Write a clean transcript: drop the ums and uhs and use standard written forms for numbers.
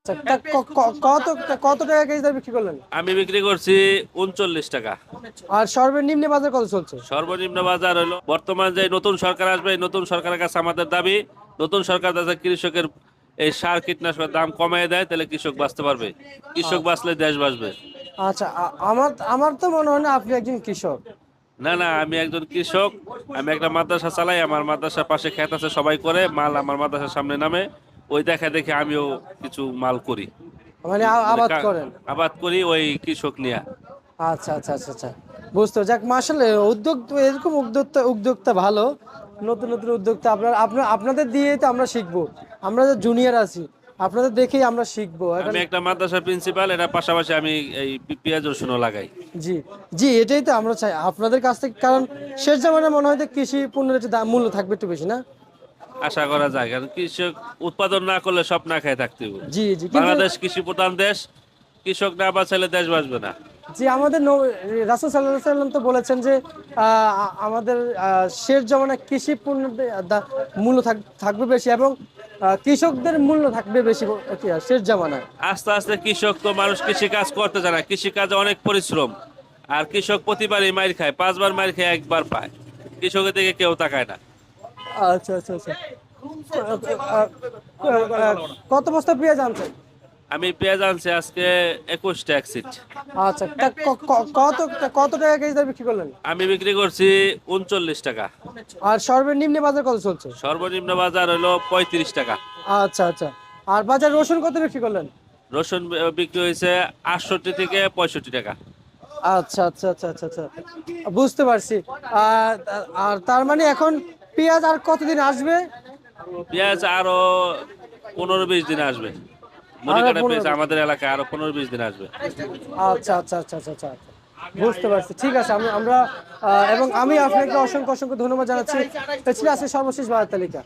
আচ্ছা, কত কত টাকা কেজি দরে বিক্রি করলেন? আমি বিক্রি করছি 39 টাকা। আর সর্বনিম্ন বাজার কত চলছে? সর্বনিম্ন বাজার হলো বর্তমান যে নতুন সরকার আসবে, এই নতুন সরকারের কাছে আমাদের দাবি, নতুন সরকার যাতে কৃষকের এই সার কীটনাশকের দাম কমিয়ে দেয়, তাহলে কৃষক বাঁচতে পারবে। কৃষক বাঁচলে দেশ বাঁচবে। আচ্ছা, আমার আমার তো মনে হয় না আপনি একজন কৃষক। না না, আমি একজন কৃষক। আমি একটা মাদ্রাসা চালাই, আমার মাদ্রাসার পাশে ক্ষেত আছে, সবাই করে মাল আমার মাদ্রাসার সামনে নামে, ওই দেখা দেখে আমিও কিছু মাল করি। মানে মানে আবাদ করেন? আবাদ করি ওই কৃষক নিয়ে। আচ্ছা আচ্ছা আচ্ছা আচ্ছা, বুঝতে যাক, মাশাআল্লাহ, উদ্যোগ এরকম উদ্যোক্তা উদ্যোক্তা ভালো। নতুন নতুন উদ্যোক্তা আপনাদের দিয়ে তো আমরা শিখবো। আমরা যে জুনিয়র আছি, আপনাদের দেখেই আমরা শিখবো এখন। আমি একটা মাদ্রাসার প্রিন্সিপাল, এটার পাশাপাশি আমি এই পেঁয়াজ রসুনও লাগাই। জি জি, এটাই তো আমরা চাই আপনাদের কাছ থেকে, কারণ শেষ জামানায় মনে হয় যে কৃষি পণ্যের একটু দাম মূল্য থাকবে একটু বেশি, না? আশা করা যায়, কারণ কৃষক উৎপাদন না করলে সব না খেয়ে থাকতে হবে। জি জি, কিন্তু বাংলাদেশ কৃষি প্রধান দেশ, কৃষক না বাঁচালে দেশ বাঁচবে না। জি, আমাদের রাসূল সাল্লাল্লাহু আলাইহি সাল্লাম তো বলেছেন যে আমাদের শেষ জামানায় কৃষি পণ্যের মূল্য থাকবে বেশি, এবং কৃষকদের মূল্য থাকবে বেশি শেষ জামানায়। আস্তে আস্তে কৃষক তো, মানুষ কৃষি কাজ করতে জানে, কৃষি কাজে অনেক পরিশ্রম। আর কৃষক প্রতিবারই মাইর খায়, 5 বার মাইর খায়, 1 বার পায়। কৃষকের দিকে কেউ তাকায় না। আচ্ছা আচ্ছা আচ্ছা, কত বস্তা পেঁয়াজ আনছেন? আমি পেঁয়াজ আনছি আজকে 21টা এক সিট। আচ্ছা, কত কত টাকা কেজি দরে বিক্রি করলেন? আমি বিক্রি করছি 39 টাকা। আর সর্বনিম্ন বাজার কত চলছে? সর্বনিম্ন বাজার হলো 35 টাকা। আচ্ছা আচ্ছা, আর বাজার রসুন কত বিক্রি করলেন? রসুন বিক্রি হয়েছে 68 থেকে 65 টাকা। আচ্ছা আচ্ছা আচ্ছা আচ্ছা আচ্ছা, বুঝতে পারছি। আর আর তার মানে এখন পেঁয়াজ আর কতদিন আসবে? পেঁয়াজ আরো 15-20 দিন আসবে। আরো মনিকাটা পেঁয়াজ 15 দিন? আমাদের এলাকায় আরো 15-20 দিন আসবে। আচ্ছা আচ্ছা আচ্ছা আচ্ছা আচ্ছা, বুঝতে পারছি। ঠিক আছে, আমরা এবং আমি আপনাকে অসংখ্য অসংখ্য ধন্যবাদ জানাচ্ছি। এটা ছিল আজকে সর্বশেষ বাজার তালিকা।